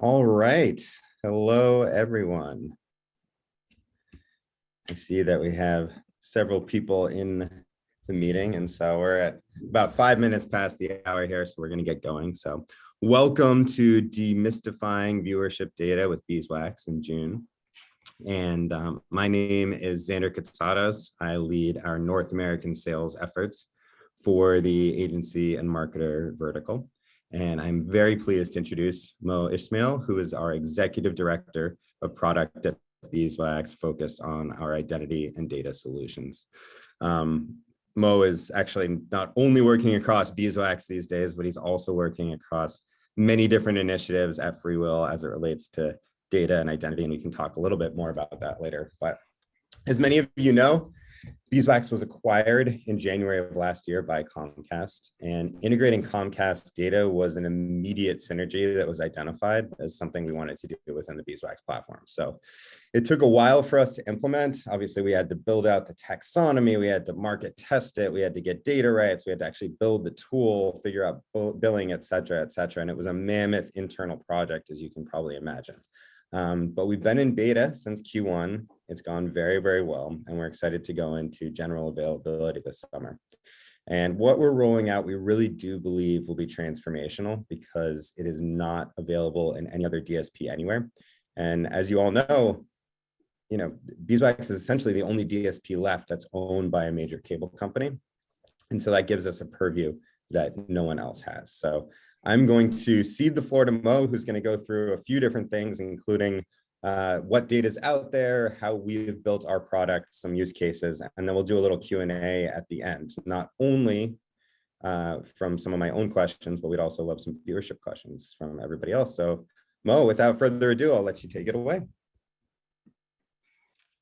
All right. Hello, everyone. I see that we have several people in the meeting, and so we're at about 5 minutes past the hour here, so we're going to get going. So welcome to Demystifying Viewership Data with Beeswax in June. And my name is Xander Kotsatos. I lead our North American sales efforts for the agency and marketer vertical. And I'm very pleased to introduce Moe Ismail, who is our Executive Director of Product at Beeswax, focused on our identity and data solutions. Moe is actually not only working across Beeswax these days, but he's also working across many different initiatives at FreeWill as it relates to data and identity, and we can talk a little bit more about that later. But as many of you know, Beeswax was acquired in January of last year by Comcast, and integrating Comcast data was an immediate synergy that was identified as something we wanted to do within the Beeswax platform. So it took a while for us to implement. Obviously, we had to build out the taxonomy, we had to market test it, we had to get data rights, we had to actually build the tool, figure out billing, et cetera, and it was a mammoth internal project, as you can probably imagine. But we've been in beta since Q1. It's gone very, very well, and we're excited to go into general availability this summer. And what we're rolling out, we really do believe will be transformational because it is not available in any other DSP anywhere. And as you all know, Beeswax is essentially the only DSP left that's owned by a major cable company. And so that gives us a purview that no one else has. So I'm going to cede the floor to Moe, who's going to go through a few different things, including what data is out there, how we've built our product, some use cases, and then we'll do a little Q&A at the end, not only from some of my own questions, but we'd also love some viewership questions from everybody else. So Moe, without further ado, I'll let you take it away.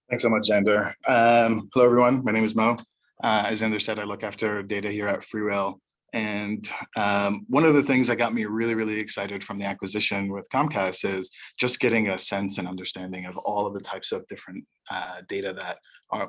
Thanks so much, Xander. Hello, everyone. My name is Moe. As Xander said, I look after data here at FreeWill. And one of the things that got me really, really excited from the acquisition with Comcast is just getting a sense and understanding of all of the types of different data that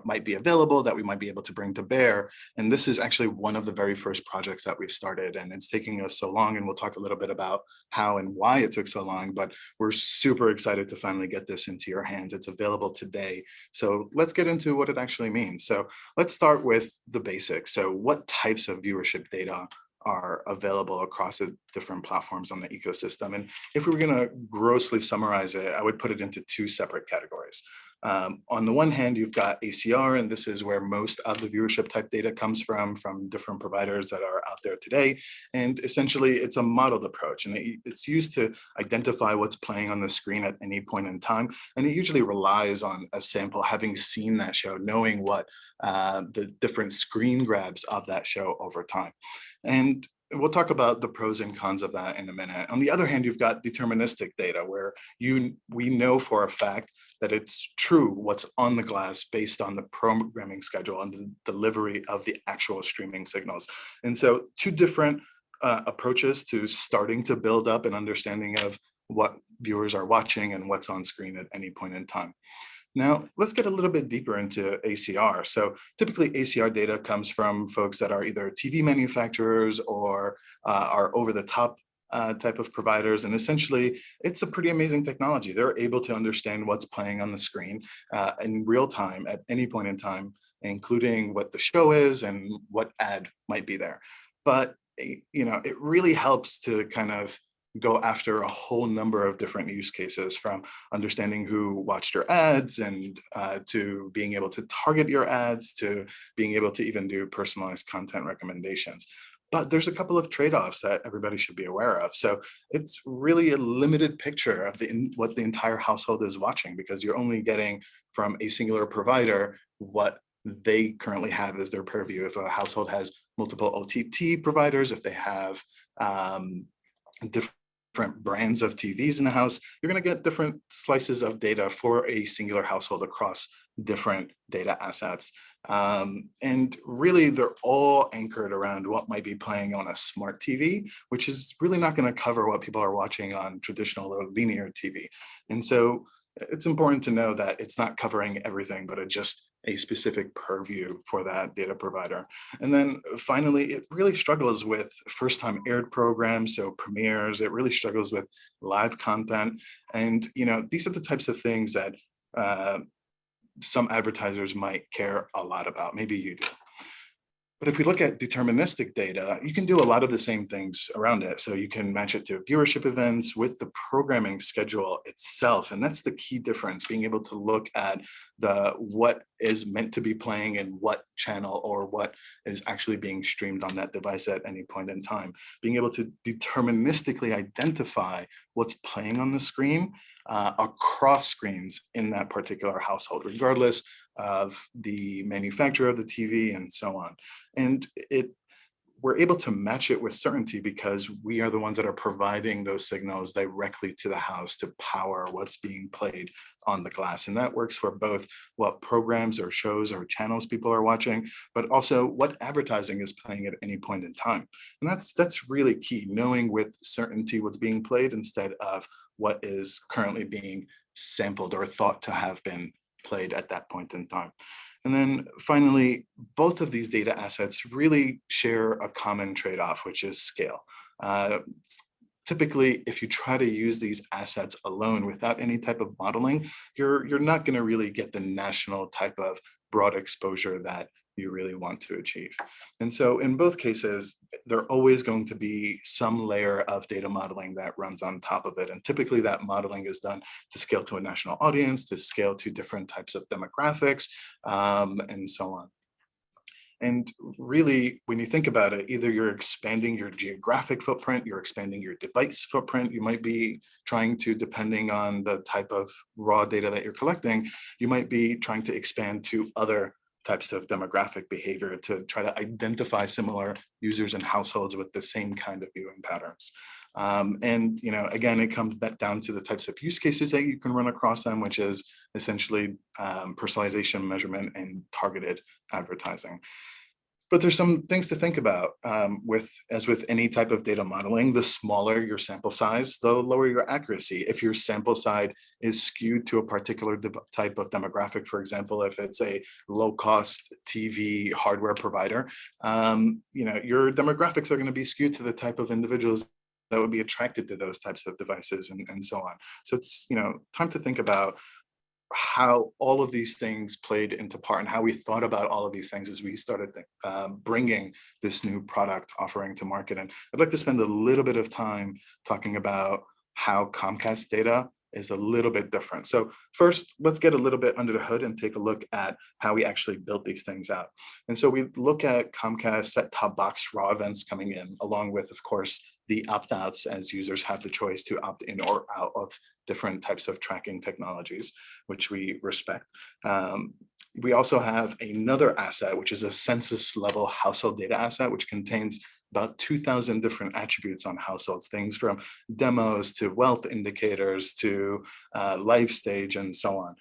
might be available, that we might be able to bring to bear. And this is actually one of the very first projects that we started, and it's taking us so long, and we'll talk a little bit about how and why it took so long, but we're super excited to finally get this into your hands. It's available today. So let's get into what it actually means. So let's start with the basics. So what types of viewership data are available across the different platforms on the ecosystem? And if we were going to grossly summarize it, I would put it into two separate categories. On the one hand, you've got ACR, and this is where most of the viewership type data comes from different providers that are out there today. And essentially, it's a modeled approach, and it's used to identify what's playing on the screen at any point in time. And it usually relies on a sample having seen that show, knowing what the different screen grabs of that show over time. And we'll talk about the pros and cons of that in a minute. On the other hand, you've got deterministic data where we know for a fact that it's true what's on the glass based on the programming schedule and the delivery of the actual streaming signals. And so two different approaches to starting to build up an understanding of what viewers are watching and what's on screen at any point in time. Now, let's get a little bit deeper into ACR. So typically ACR data comes from folks that are either TV manufacturers or are over-the-top type of providers. And essentially, it's a pretty amazing technology. They're able to understand what's playing on the screen in real time at any point in time, including what the show is and what ad might be there. But it really helps to kind of go after a whole number of different use cases, from understanding who watched your ads and to being able to target your ads, to being able to even do personalized content recommendations. But there's a couple of trade-offs that everybody should be aware of. So it's really a limited picture of what the entire household is watching, because you're only getting from a singular provider what they currently have as their purview. If a household has multiple OTT providers, if they have different brands of TVs in the house, you're going to get different slices of data for a singular household across different data assets. And really, they're all anchored around what might be playing on a smart TV, which is really not going to cover what people are watching on traditional or linear TV. And so it's important to know that it's not covering everything, but it just a specific purview for that data provider. And then finally, it really struggles with first-time aired programs, so premieres. It really struggles with live content. And these are the types of things that some advertisers might care a lot about. Maybe you do. But if we look at deterministic data, you can do a lot of the same things around it. So you can match it to viewership events with the programming schedule itself. And that's the key difference, being able to look at what is meant to be playing and what channel or what is actually being streamed on that device at any point in time. Being able to deterministically identify what's playing on the screen across screens in that particular household, regardless of the manufacturer of the TV and so on. And we're able to match it with certainty because we are the ones that are providing those signals directly to the house to power what's being played on the glass. And that works for both what programs or shows or channels people are watching, but also what advertising is playing at any point in time. And that's really key, knowing with certainty what's being played instead of what is currently being sampled or thought to have been played at that point in time. And then finally, both of these data assets really share a common trade-off, which is scale. Typically, if you try to use these assets alone without any type of modeling, you're not going to really get the national type of broad exposure that you really want to achieve. And so in both cases, there always going to be some layer of data modeling that runs on top of it. And typically that modeling is done to scale to a national audience, to scale to different types of demographics, and so on. And really, when you think about it, either you're expanding your geographic footprint, you're expanding your device footprint, you might be trying to, depending on the type of raw data that you're collecting, you might be trying to expand to other types of demographic behavior to try to identify similar users and households with the same kind of viewing patterns. And again, it comes back down to the types of use cases that you can run across them, which is essentially personalization, measurement, and targeted advertising. But there's some things to think about as with any type of data modeling. The smaller your sample size, the lower your accuracy. If your sample size is skewed to a particular type of demographic, for example, if it's a low-cost TV hardware provider, your demographics are going to be skewed to the type of individuals that would be attracted to those types of devices and so on. So it's time to think about how all of these things played into part and how we thought about all of these things as we started bringing this new product offering to market. And I'd like to spend a little bit of time talking about how Comcast data is a little bit different. So first, let's get a little bit under the hood and take a look at how we actually built these things out. And so we look at Comcast set-top box raw events coming in, along with, of course, the opt-outs, as users have the choice to opt in or out of different types of tracking technologies, which we respect. We also have another asset, which is a census level household data asset, which contains about 2,000 different attributes on households, things from demos to wealth indicators to life stage and so on.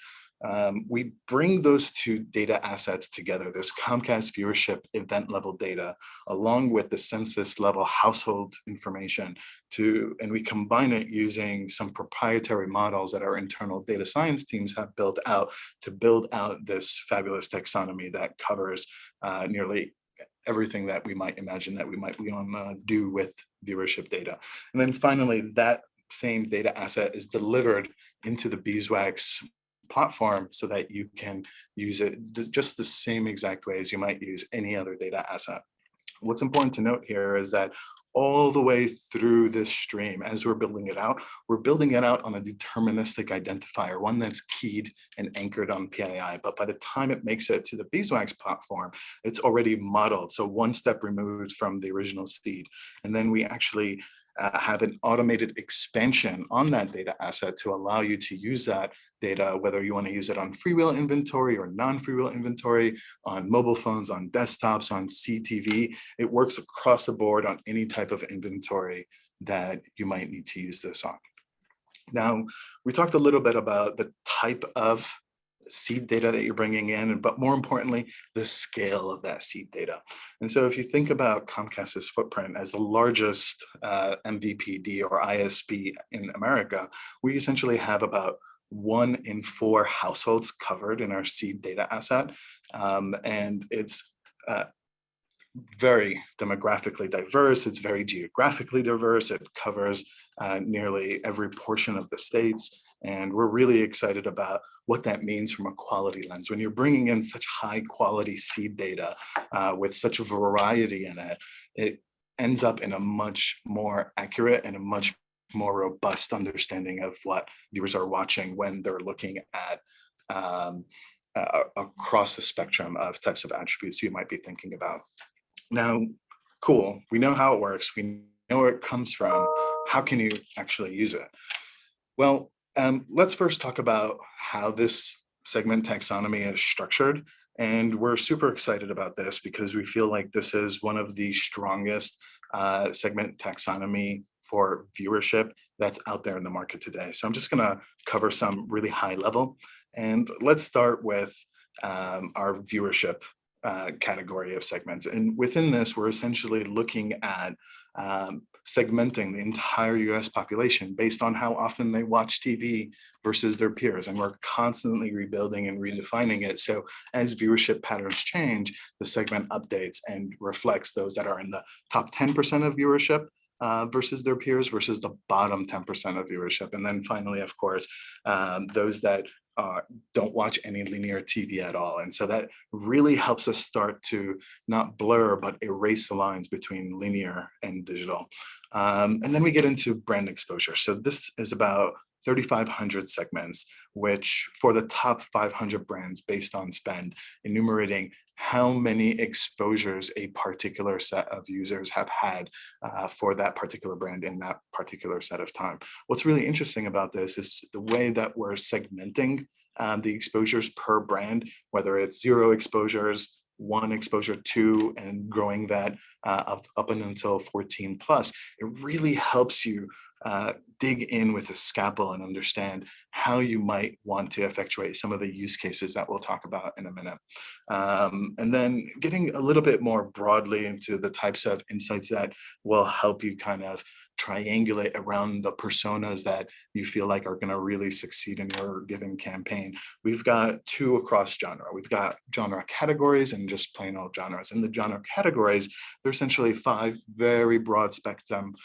We bring those two data assets together, this Comcast viewership event level data, along with the census level household information, and we combine it using some proprietary models that our internal data science teams have built out to build out this fabulous taxonomy that covers nearly everything that we might imagine that we might do with viewership data. And then finally, that same data asset is delivered into the Beeswax platform so that you can use it just the same exact way as you might use any other data asset. What's important to note here is that all the way through this stream, as we're building it out on a deterministic identifier, one that's keyed and anchored on PII. But by the time it makes it to the Beeswax platform, it's already modeled. So one step removed from the original seed. And then we actually have an automated expansion on that data asset to allow you to use that data, whether you want to use it on freewheel inventory or non-freewheel inventory, on mobile phones, on desktops, on CTV. It works across the board on any type of inventory that you might need to use this on. Now, we talked a little bit about the type of seed data that you're bringing in, but more importantly, the scale of that seed data. And so if you think about Comcast's footprint as the largest MVPD or ISP in America, we essentially have about 1 in 4 households covered in our seed data asset. And it's very demographically diverse. It's very geographically diverse. It covers nearly every portion of the states. And we're really excited about what that means from a quality lens. When you're bringing in such high quality seed data with such a variety in it, it ends up in a much more accurate and a much more robust understanding of what viewers are watching when they're looking at across the spectrum of types of attributes you might be thinking about. Now, cool, we know how it works. We know where it comes from. How can you actually use it? Well, let's first talk about how this segment taxonomy is structured. And we're super excited about this because we feel like this is one of the strongest segment taxonomy for viewership that's out there in the market today. So I'm just gonna cover some really high level. And let's start with our viewership category of segments. And within this, we're essentially looking at segmenting the entire US population based on how often they watch TV versus their peers. And we're constantly rebuilding and redefining it. So as viewership patterns change, the segment updates and reflects those that are in the top 10% of viewership versus their peers versus the bottom 10% of viewership. And then finally, of course, those that don't watch any linear TV at all. And so that really helps us start to not blur, but erase the lines between linear and digital. And then we get into brand exposure. So this is about 3,500 segments, which for the top 500 brands based on spend, enumerating how many exposures a particular set of users have had for that particular brand in that particular set of time. What's really interesting about this is the way that we're segmenting the exposures per brand, whether it's 0 exposures, 1 exposure, 2, and growing that up until 14 plus. It really helps you dig in with a scalpel and understand how you might want to effectuate some of the use cases that we'll talk about in a minute. And then getting a little bit more broadly into the types of insights that will help you kind of triangulate around the personas that you feel like are going to really succeed in your given campaign. We've got 2 across genre. We've got genre categories and just plain old genres. In the genre categories, there's essentially 5 very broad spectrum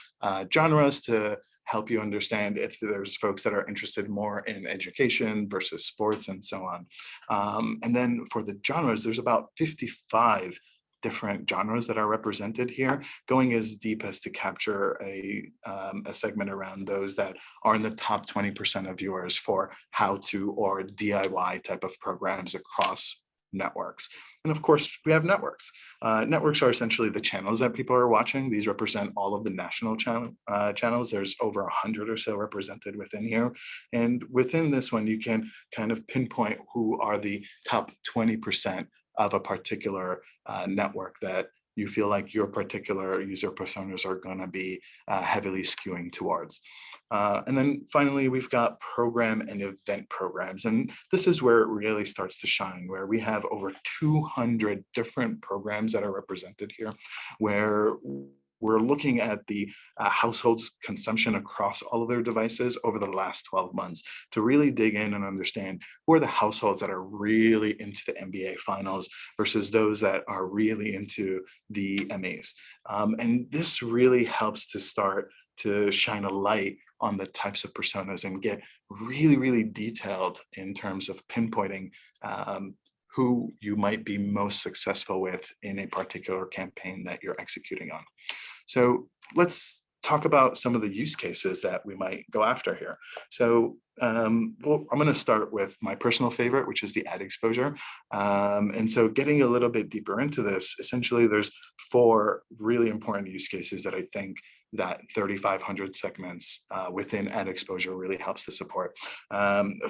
genres to help you understand if there's folks that are interested more in education versus sports and so on. And then for the genres, there's about 55 different genres that are represented here, going as deep as to capture a segment around those that are in the top 20% of viewers for how-to or DIY type of programs across networks. And of course, we have networks. Networks are essentially the channels that people are watching. These represent all of the national channels. There's over 100 or so represented within here. And within this one, you can kind of pinpoint who are the top 20% of a particular network that you feel like your particular user personas are going to be heavily skewing towards. And then finally, we've got program and event programs. And this is where it really starts to shine, where we have over 200 different programs that are represented here, where we're looking at the households' consumption across all of their devices over the last 12 months to really dig in and understand who are the households that are really into the NBA finals versus those that are really into the Emmys. And this really helps to start to shine a light on the types of personas and get really, really detailed in terms of pinpointing who you might be most successful with in a particular campaign that you're executing on. So let's talk about some of the use cases that we might go after here. So I'm going to start with my personal favorite, which is the ad exposure. And so getting a little bit deeper into this, essentially there's 4 really important use cases that I think that 3,500 segments within ad exposure really helps to support.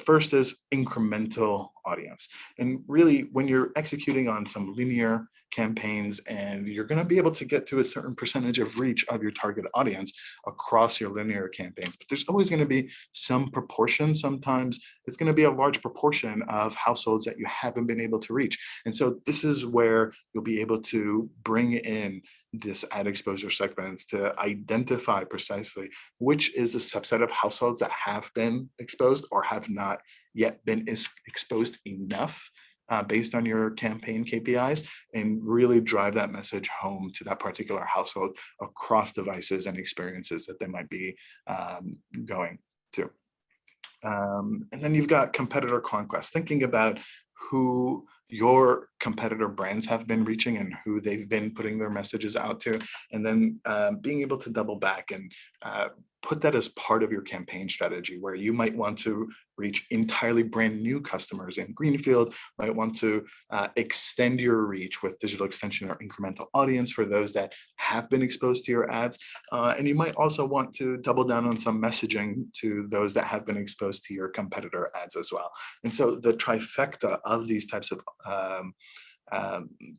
First is incremental audience. And really, when you're executing on some linear campaigns and you're going to be able to get to a certain percentage of reach of your target audience across your linear campaigns, but there's always going to be some proportion. Sometimes it's going to be a large proportion of households that you haven't been able to reach. And so this is where you'll be able to bring in this ad exposure segments to identify precisely which is the subset of households that have been exposed or have not yet been exposed enough based on your campaign KPIs and really drive that message home to that particular household across devices and experiences that they might be going to. And then you've got competitor conquest, thinking about who your competitor brands have been reaching and who they've been putting their messages out to, and then being able to double back and put that as part of your campaign strategy, where you might want to reach entirely brand new customers in greenfield, might want to extend your reach with digital extension or incremental audience for those that have been exposed to your ads. And you might also want to double down on some messaging to those that have been exposed to your competitor ads as well. And so the trifecta of these types of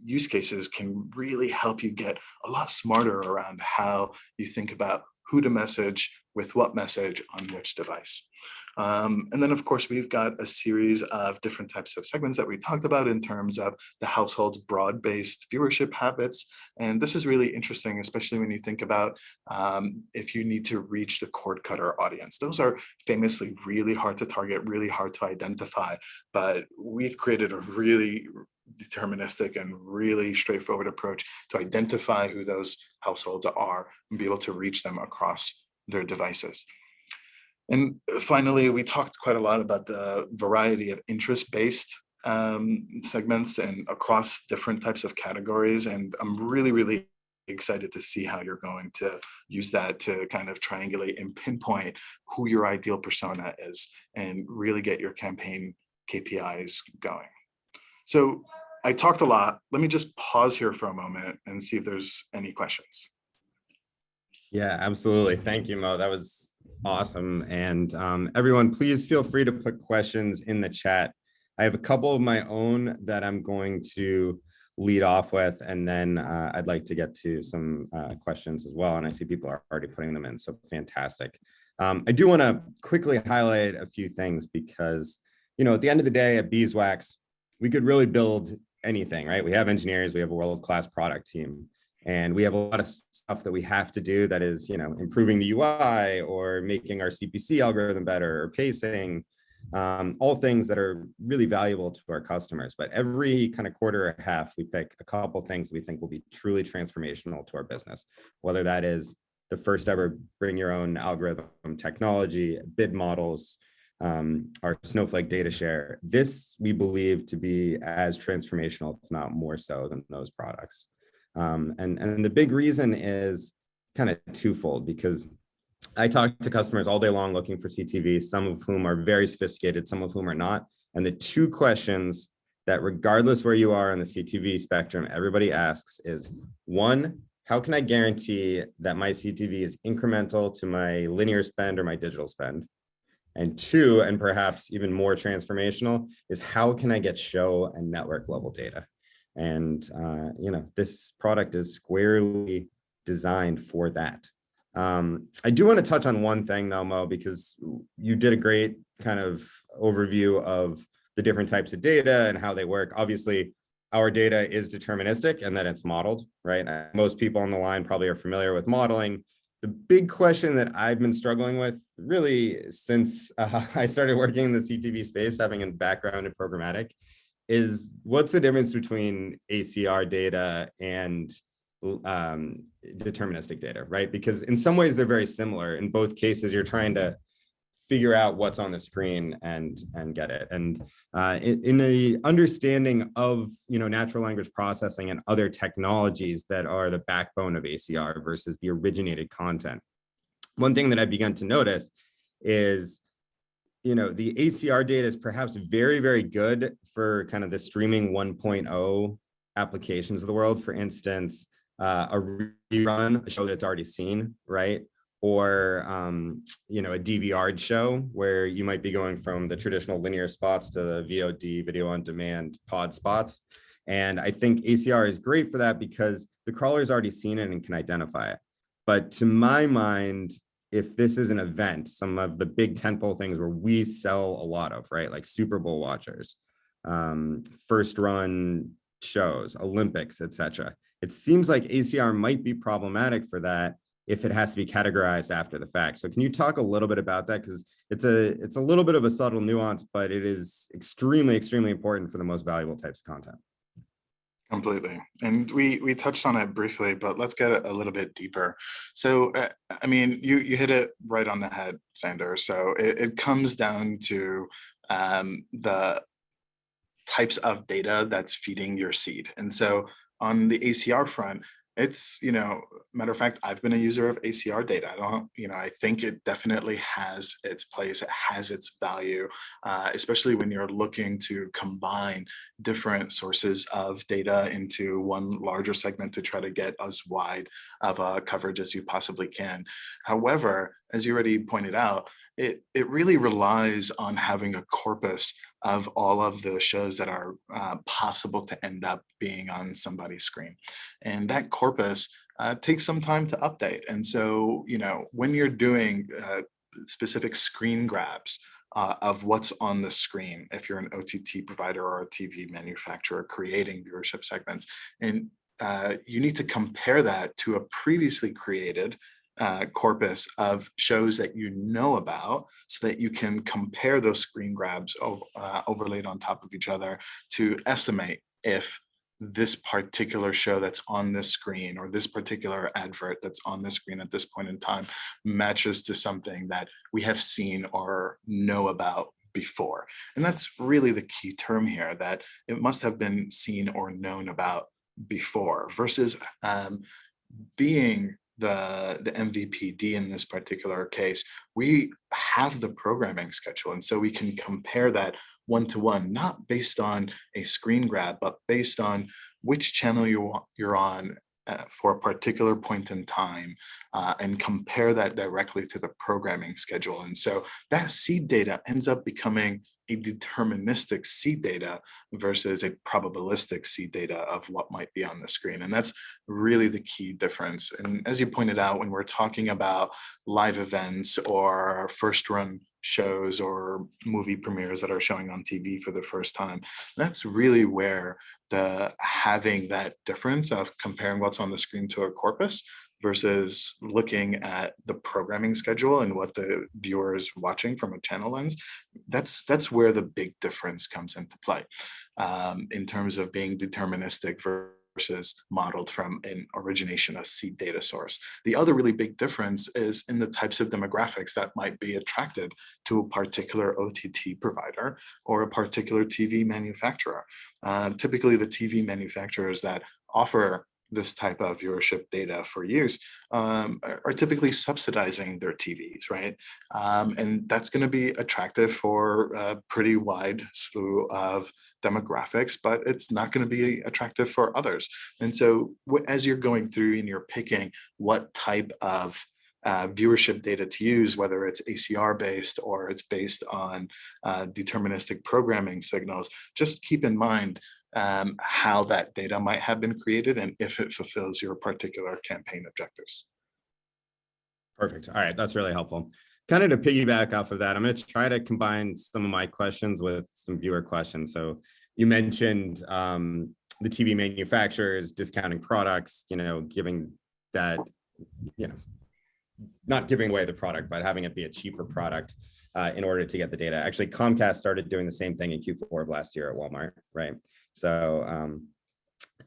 use cases can really help you get a lot smarter around how you think about who to message, with what message, on which device. And then, of course, we've got a series of different types of segments that we talked about in terms of the household's broad-based viewership habits. And this is really interesting, especially when you think about if you need to reach the cord cutter audience. Those are famously really hard to target, really hard to identify, but we've created a really deterministic and really straightforward approach to identify who those households are and be able to reach them across their devices. And finally, we talked quite a lot about the variety of interest-based segments and across different types of categories. And I'm really, really excited to see how you're going to use that to kind of triangulate and pinpoint who your ideal persona is and really get your campaign KPIs going. So I talked a lot. Let me just pause here for a moment and see if there's any questions. Yeah, absolutely. Thank you, Mo. That was awesome. And everyone, please feel free to put questions in the chat. I have a couple of my own that I'm going to lead off with, and then I'd like to get to some questions as well. And I see people are already putting them in, so fantastic. I do want to quickly highlight a few things because, you know, at the end of the day at Beeswax, we could really build anything, right? We have engineers, we have a world-class product team, and we have a lot of stuff that we have to do that is, you know, improving the UI or making our CPC algorithm better or pacing, all things that are really valuable to our customers. But every kind of quarter or half, we pick a couple things we think will be truly transformational to our business, whether that is the first ever bring your own algorithm technology, bid models, our Snowflake data share. This we believe to be as transformational, if not more so, than those products. And the big reason is kind of twofold, because I talk to customers all day long looking for CTV, some of whom are very sophisticated, some of whom are not. And the two questions that, regardless where you are on the CTV spectrum, everybody asks is, one, how can I guarantee that my CTV is incremental to my linear spend or my digital spend? And two, and perhaps even more transformational, is how can I get show and network level data? And you know, this product is squarely designed for that. I do want to touch on one thing though, Mo, because you did a great kind of overview of the different types of data and how they work. Obviously, our data is deterministic and that it's modeled, right? Most people on the line probably are familiar with modeling. The big question that I've been struggling with really since I started working in the CTV space, having a background in programmatic, is what's the difference between ACR data and deterministic data, right? Because in some ways they're very similar. In both cases, you're trying to figure out what's on the screen and get it. And in the understanding of, you know, natural language processing and other technologies that are the backbone of ACR versus the originated content, one thing that I've begun to notice is, you know, the ACR data is perhaps very, very good for kind of the streaming 1.0 applications of the world. For instance, a rerun, a show that's already seen, right? Or, you know, a DVR show where you might be going from the traditional linear spots to the VOD, video on demand pod spots. And I think ACR is great for that because the crawler's already seen it and can identify it. But to my mind, if this is an event, some of the big tentpole things where we sell a lot of, right? Like Super Bowl watchers, first run shows, Olympics, etc. It seems like ACR might be problematic for that if it has to be categorized after the fact. So can you talk a little bit about that? Because it's a little bit of a subtle nuance, but it is extremely, extremely important for the most valuable types of content. Completely. And we touched on it briefly, but let's get a little bit deeper. So, I mean, you hit it right on the head, Xander. So it comes down to the types of data that's feeding your seed. And so on the ACR front, it's, matter of fact, I've been a user of ACR data. I think it definitely has its place. It has its value, especially when you're looking to combine different sources of data into one larger segment to try to get as wide of a coverage as you possibly can. However, as you already pointed out, it really relies on having a corpus of all of the shows that are possible to end up being on somebody's screen. And that corpus takes some time to update. And so, when you're doing specific screen grabs of what's on the screen, if you're an OTT provider or a TV manufacturer creating viewership segments, and you need to compare that to a previously created corpus of shows that you know about, so that you can compare those screen grabs overlaid on top of each other to estimate if this particular show that's on this screen or this particular advert that's on the screen at this point in time matches to something that we have seen or know about before. And that's really the key term here, that it must have been seen or known about before, versus being the MVPD in this particular case. We have the programming schedule, and so we can compare that one-to-one, not based on a screen grab, but based on which channel you're on for a particular point in time, and compare that directly to the programming schedule. And so that seed data ends up becoming a deterministic seed data versus a probabilistic seed data of what might be on the screen. And that's really the key difference. And as you pointed out, when we're talking about live events or first run shows or movie premieres that are showing on TV for the first time, that's really where having that difference of comparing what's on the screen to a corpus versus looking at the programming schedule and what the viewer is watching from a channel lens, that's where the big difference comes into play, in terms of being deterministic versus modeled from an origination, a seed data source. The other really big difference is in the types of demographics that might be attracted to a particular OTT provider or a particular TV manufacturer. Typically, the TV manufacturers that offer this type of viewership data for use are typically subsidizing their TVs, right? And that's going to be attractive for a pretty wide slew of demographics, but it's not going to be attractive for others. And so as you're going through and you're picking what type of viewership data to use, whether it's ACR based or it's based on deterministic programming signals, just keep in mind how that data might have been created and if it fulfills your particular campaign objectives. Perfect. All right, that's really helpful. Kind of to piggyback off of that, I'm going to try to combine some of my questions with some viewer questions. So you mentioned the TV manufacturers discounting products, giving that, not giving away the product, but having it be a cheaper product in order to get the data. Actually, Comcast started doing the same thing in Q4 of last year at Walmart, right? So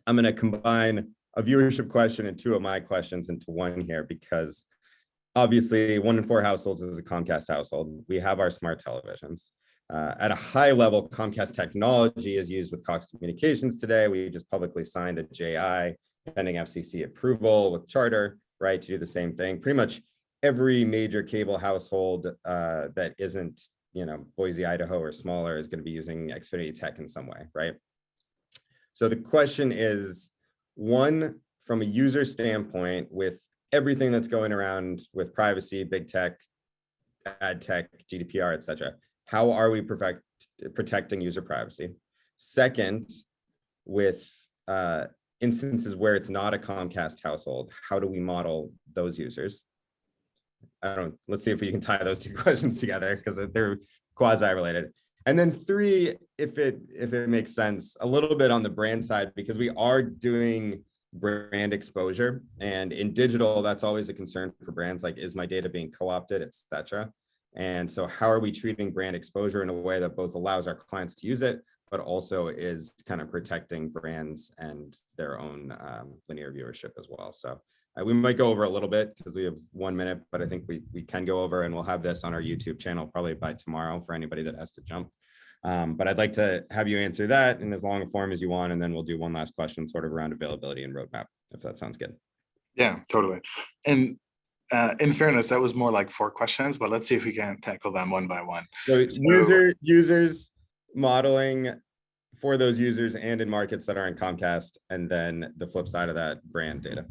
I'm going to combine a viewership question and two of my questions into one here, because obviously 1 in 4 households is a Comcast household. We have our smart televisions. At a high level, Comcast technology is used with Cox Communications today. We just publicly signed a JI pending FCC approval with Charter, right, to do the same thing. Pretty much every major cable household that isn't, Boise, Idaho or smaller is going to be using Xfinity tech in some way, right? So the question is, one, from a user standpoint, with everything that's going around with privacy, big tech, ad tech, GDPR, et cetera, how are we protecting user privacy? Second, with instances where it's not a Comcast household, how do we model those users? Let's see if we can tie those two questions together, because they're quasi-related. And then 3, if it makes sense, a little bit on the brand side, because we are doing brand exposure. And in digital, that's always a concern for brands, like, is my data being co-opted, etc. And so how are we treating brand exposure in a way that both allows our clients to use it, but also is kind of protecting brands and their own linear viewership as well. So we might go over a little bit because we have 1 minute, but I think we can go over, and we'll have this on our YouTube channel probably by tomorrow for anybody that has to jump. But I'd like to have you answer that in as long a form as you want, and then we'll do one last question sort of around availability and roadmap, if that sounds good. Yeah, totally. And in fairness, that was more like 4 questions, but let's see if we can tackle them one by one. So users, modeling for those users and in markets that are in Comcast, and then the flip side of that, brand data.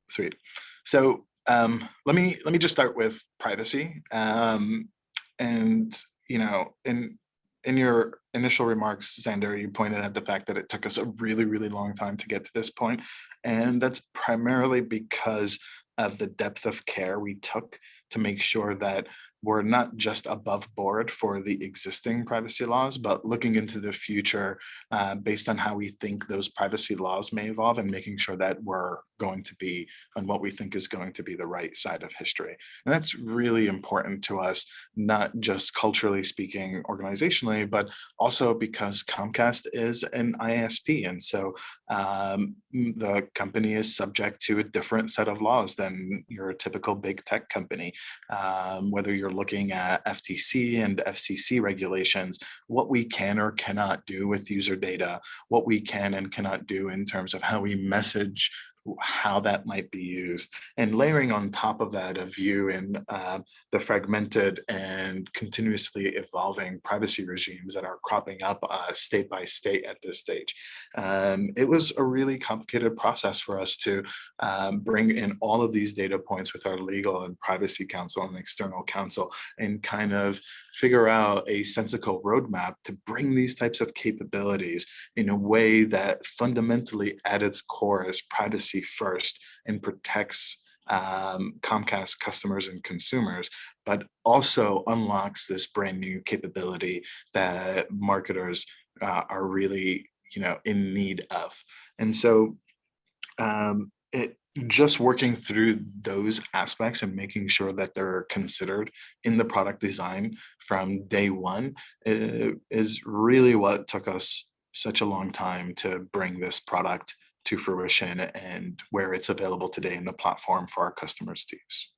Sweet. So let me just start with privacy. And in your initial remarks, Xander, you pointed out the fact that it took us a really, really long time to get to this point. And that's primarily because of the depth of care we took to make sure that we're not just above board for the existing privacy laws, but looking into the future based on how we think those privacy laws may evolve, and making sure that we're going to be on what we think is going to be the right side of history. And that's really important to us, not just culturally speaking, organizationally, but also because Comcast is an ISP. And so the company is subject to a different set of laws than your typical big tech company. Whether you're looking at FTC and FCC regulations, what we can or cannot do with user data, what we can and cannot do in terms of how we message, how that might be used, and layering on top of that a view in the fragmented and continuously evolving privacy regimes that are cropping up state by state at this stage. It was a really complicated process for us to bring in all of these data points with our legal and privacy counsel and external counsel, and kind of figure out a sensical roadmap to bring these types of capabilities in a way that fundamentally at its core is privacy first and protects Comcast customers and consumers, but also unlocks this brand new capability that marketers are really in need of. And so just working through those aspects and making sure that they're considered in the product design from day one is really what took us such a long time to bring this product to fruition and where it's available today in the platform for our customers to use.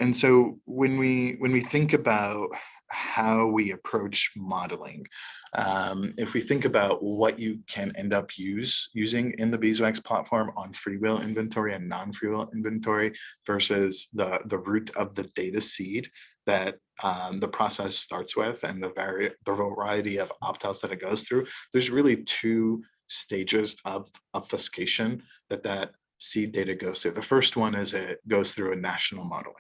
And so when we think about how we approach modeling, if we think about what you can end up using in the Beeswax platform on freewheel inventory and non-freewheel inventory versus the root of the data seed that the process starts with, and the variety of opt-outs that it goes through, there's really 2 stages of obfuscation that seed data goes through. The first one is it goes through a national modeling.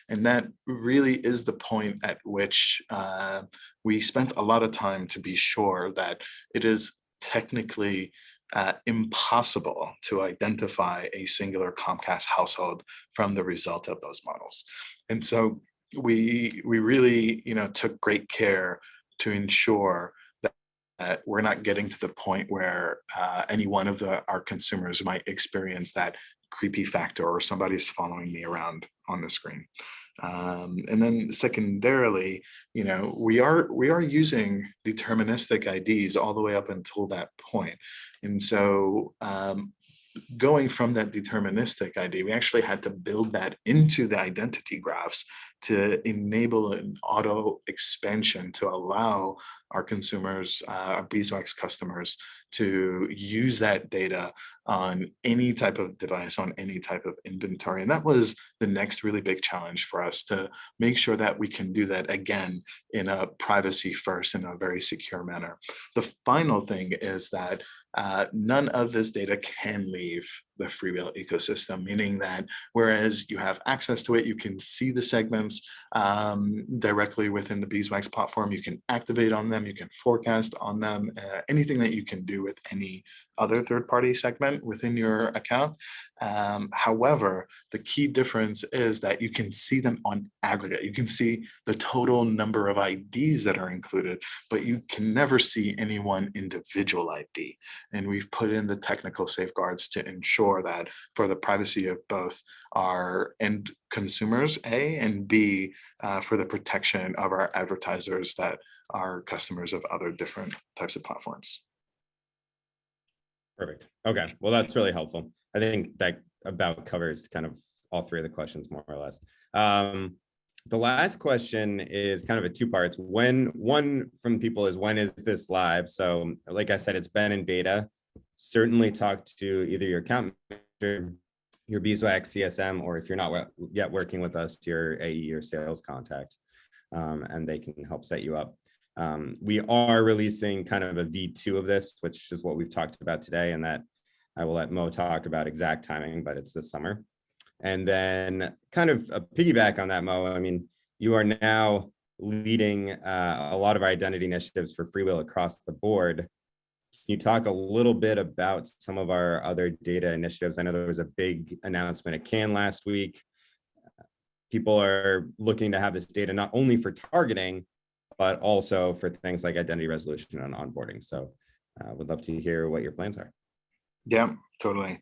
And that really is the point at which we spent a lot of time to be sure that it is technically impossible to identify a singular Comcast household from the result of those models. And so we really took great care to ensure that we're not getting to the point where any one of our consumers might experience that creepy factor or somebody's following me around on the screen. And then secondarily, we are using deterministic IDs all the way up until that point. And so going from that deterministic ID, we actually had to build that into the identity graphs to enable an auto expansion to allow our consumers, our Beeswax customers, to use that data on any type of device, on any type of inventory. And that was the next really big challenge for us, to make sure that we can do that again in a privacy first, in a very secure manner. The final thing is that none of this data can leave the Freewheel ecosystem, meaning that whereas you have access to it, you can see the segments directly within the Beeswax platform. You can activate on them, you can forecast on them, anything that you can do with any other third-party segment within your account. However, the key difference is that you can see them on aggregate. You can see the total number of IDs that are included, but you can never see any one individual ID. And we've put in the technical safeguards to ensure that for the privacy of both our end consumers, A, and B, for the protection of our advertisers that are customers of other different types of platforms. Perfect. Okay. Well, that's really helpful. I think that about covers kind of all three of the questions more or less. The last question is kind of a two parts. One from people is, when is this live? So like I said, it's been in beta. Certainly talk to either your account manager, your Beeswax CSM, or if you're not yet working with us, your AE or sales contact, and they can help set you up. We are releasing kind of a V2 of this, which is what we've talked about today, and that I will let Mo talk about exact timing, but it's this summer. And then kind of a piggyback on that, Mo, I mean, you are now leading a lot of our identity initiatives for Freewheel across the board. Can you talk a little bit about some of our other data initiatives? I know there was a big announcement at Cannes last week. People are looking to have this data not only for targeting, but also for things like identity resolution and onboarding. So would love to hear what your plans are. Yeah, totally.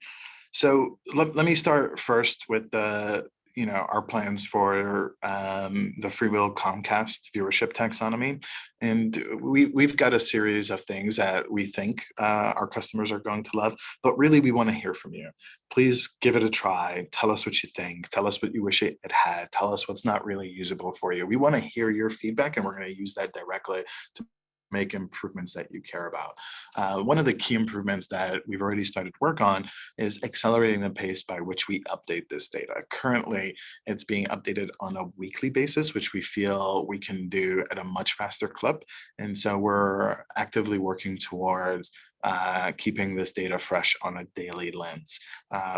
So let me start first with our plans for the Freewheel Comcast viewership taxonomy. And we've got a series of things that we think our customers are going to love, but really we want to hear from you. Please give it a try. Tell us what you think. Tell us what you wish it had. Tell us what's not really usable for you. We want to hear your feedback, and we're going to use that directly to make improvements that you care about. One of the key improvements that we've already started work on is accelerating the pace by which we update this data. Currently, it's being updated on a weekly basis, which we feel we can do at a much faster clip. And so we're actively working towards keeping this data fresh on a daily lens,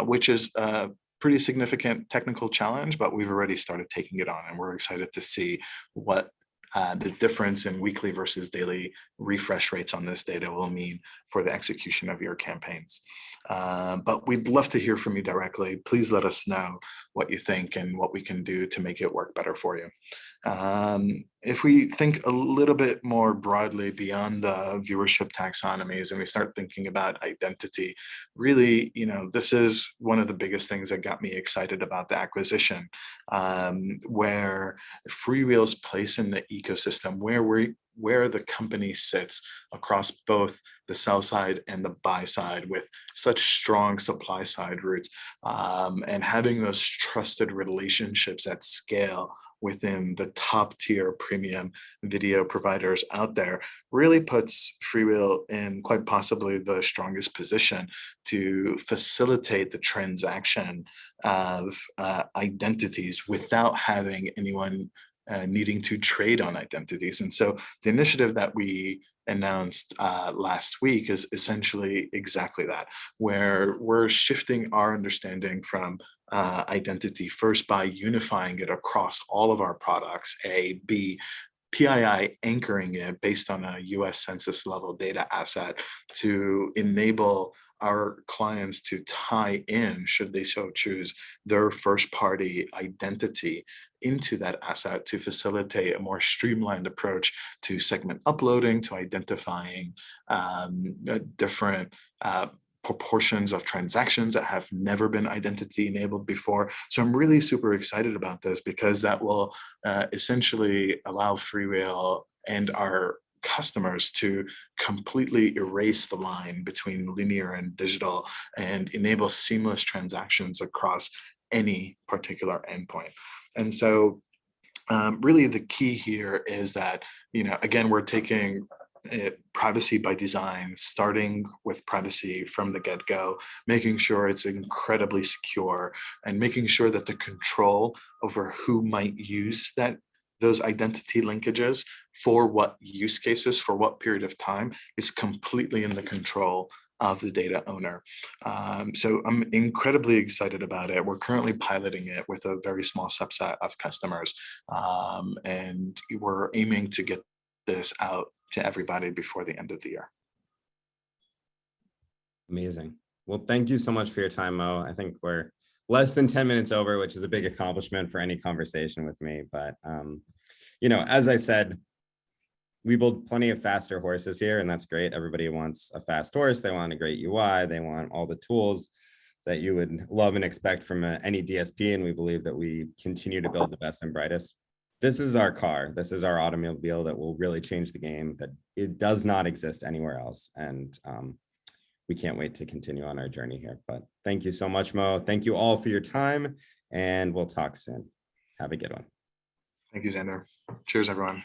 which is a pretty significant technical challenge, but we've already started taking it on, and we're excited to see what the difference in weekly versus daily refresh rates on this data will mean for the execution of your campaigns. But we'd love to hear from you directly. Please let us know what you think and what we can do to make it work better for you. If we think a little bit more broadly beyond the viewership taxonomies and we start thinking about identity, really, this is one of the biggest things that got me excited about the acquisition, where Freewheel's place in the ecosystem, where the company sits across both the sell side and the buy side with such strong supply side roots, and having those trusted relationships at scale within the top tier premium video providers out there really puts Freewheel in quite possibly the strongest position to facilitate the transaction of identities without having anyone needing to trade on identities. And so the initiative that we announced last week is essentially exactly that, where we're shifting our understanding from identity first by unifying it across all of our products, A, B, PII anchoring it based on a US Census level data asset to enable our clients to tie in, should they so choose, their first party identity into that asset to facilitate a more streamlined approach to segment uploading, to identifying different proportions of transactions that have never been identity enabled before. So I'm really super excited about this because that will essentially allow Freewheel and our customers to completely erase the line between linear and digital and enable seamless transactions across any particular endpoint. And so really the key here is that, again, we're taking privacy by design, starting with privacy from the get-go, making sure it's incredibly secure and making sure that the control over who might use those identity linkages for what use cases, for what period of time, is completely in the control of the data owner. So I'm incredibly excited about it. We're currently piloting it with a very small subset of customers, and we're aiming to get this out to everybody before the end of the year. Amazing. Well, thank you so much for your time, Mo. I think we're less than 10 minutes over, which is a big accomplishment for any conversation with me. But, you know, as I said, we build plenty of faster horses here, and that's great. Everybody wants a fast horse. They want a great UI. They want all the tools that you would love and expect from any DSP. And we believe that we continue to build the best and brightest. This is our car. This is our automobile that will really change the game, that it does not exist anywhere else. And we can't wait to continue on our journey here. But thank you so much, Mo. Thank you all for your time, and we'll talk soon. Have a good one. Thank you, Xander. Cheers, everyone.